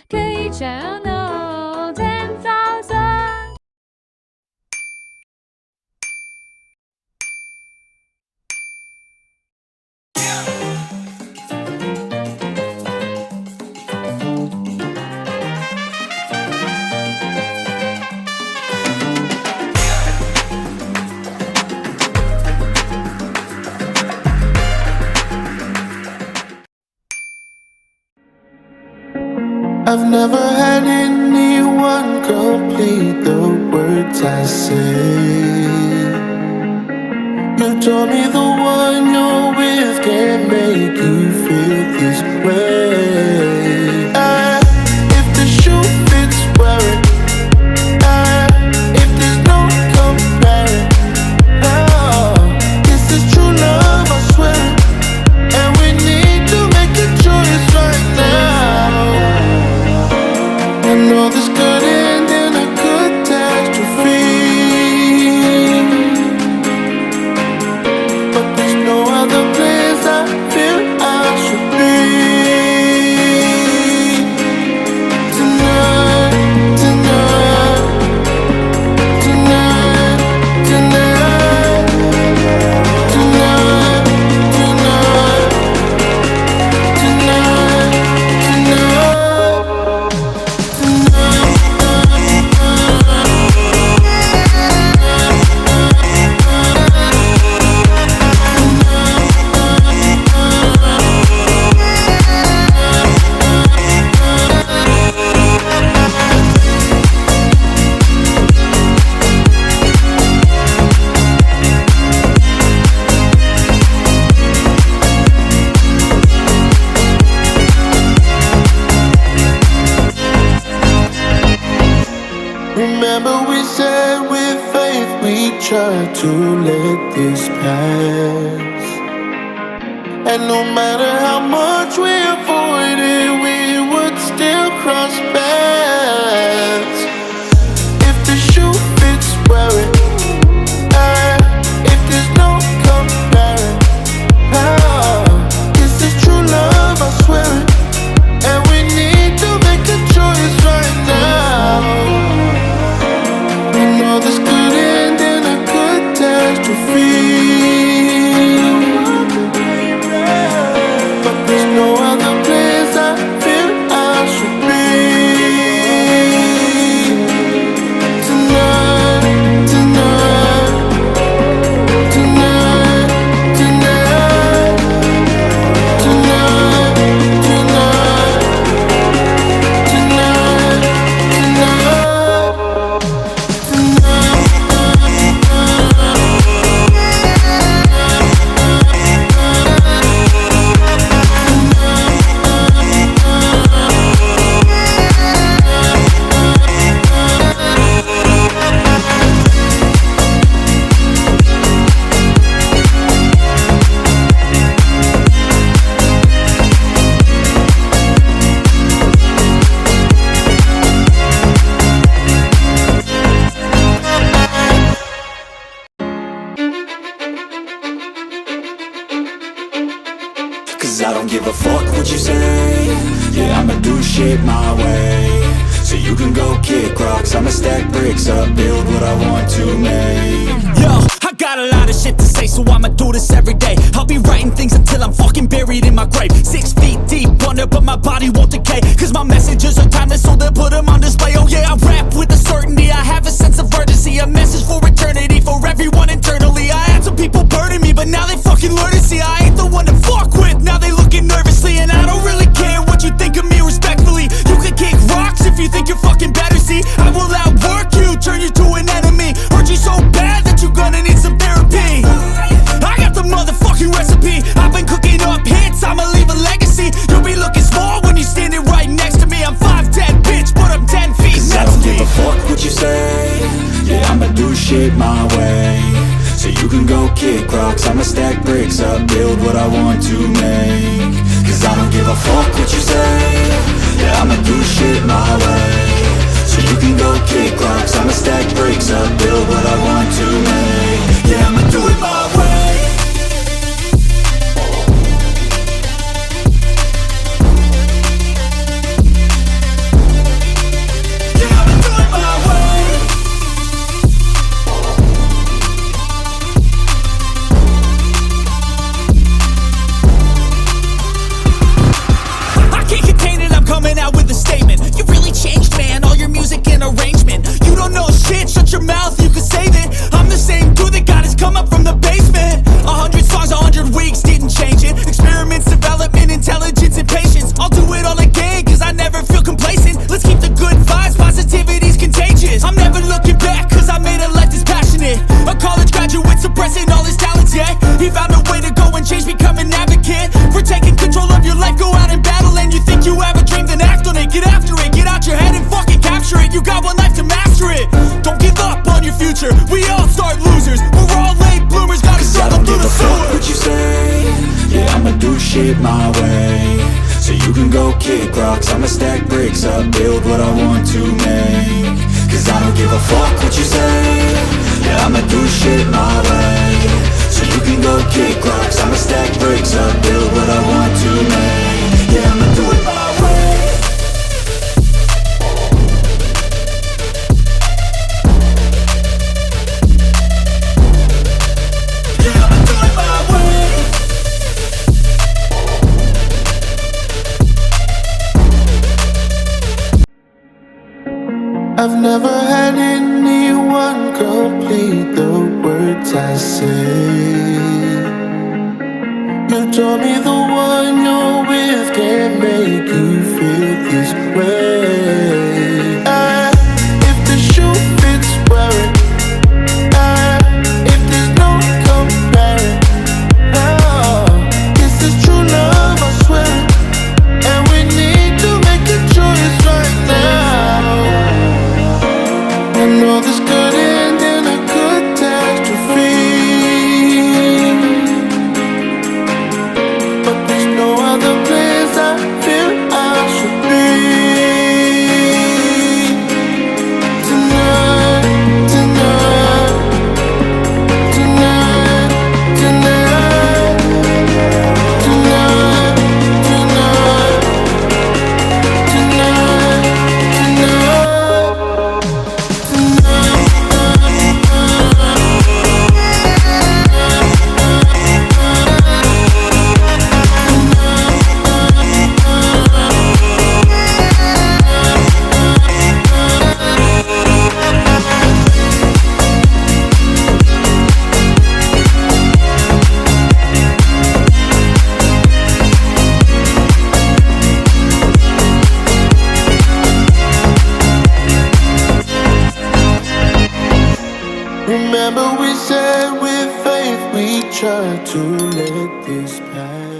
K channel 10,000. I've never had anyone complete the words I say. You told me the one you're with can't make you feel this way. If the shoe fits, wear it. If there's no comparing, this is true love, I swear. And we need to make a choice right now. I know this could end in a catastrophe, but there's no other place I feel I should be. Tonight, tonight, tonight, tonight, tonight, tonight, tonight, Remember we said with faith we try to let this pass. And no matter how much we avoid it, we would still cross paths. If the shoe fits, wear it. If there's no comparing, this is true love, I swear it. And we need to make a choice right now. I know this could end in a catastrophe, but there's no other place I feel I should be. Tonight, tonight, tonight, tonight, tonight, tonight, Cause I don't give a fuck what you say. Yeah, I'ma do shit my way. So you can go kick rocks, I'ma stack bricks up, build what I want to make. Yo, I got a lot of shit to say, so I'ma do this every day. I'll be writing things until I'm fucking buried in my grave. 6 feet deep under, but my body won't decay. Cause my messages are timeless, so they'll put them on display. Oh yeah, I rap with a certainty, I have a sense of urgency. A message for eternity, for everyone internally. I had some people burning me, but now they fucking learn to see I ain't the one to fuck with. Now they looking nervously, and I don't really care what you think of me respectfully. You can kick rocks if you think you're fucking better, see. I will outwork you, turn you to an enemy. Hurt you so bad that you're gonna need some therapy. I got the motherfucking recipe. I've been cooking up hits, I'ma leave a legacy. You'll be looking small when you're standing right next to me. I'm 5'10", bitch, but I'm 10 feet. Cause I don't give a fuck what you say. Yeah, I'ma do shit my way. So you can go kick rocks, I'ma stack bricks up, build what I want to make. Cause I don't give a fuck what you say. Yeah, I'ma do shit my way. So you can go kick rocks, I'ma stack bricks up, build what I want to make. Yeah, I'ma do it my way. kick rocks, I'ma stack bricks up, build what I want to make. Cause I don't give a fuck what you say, yeah, I'ma do shit my way. So you can go kick rocks, I'ma stack bricks up, build what I want to make. Yeah, I'ma do it my way. Yeah, I'ma do it my way. I've never had anyone complete the words I say. You told me the one you're with can't make you feel this way. If the shoe fits, wear it. If there's no comparing, this is true love, I swear. And we need to make a choice right now. I know this could end in a catastrophe, but there's no other place I feel I should be. Tonight, tonight, tonight, tonight, tonight, remember we said with faith we try to let this pass.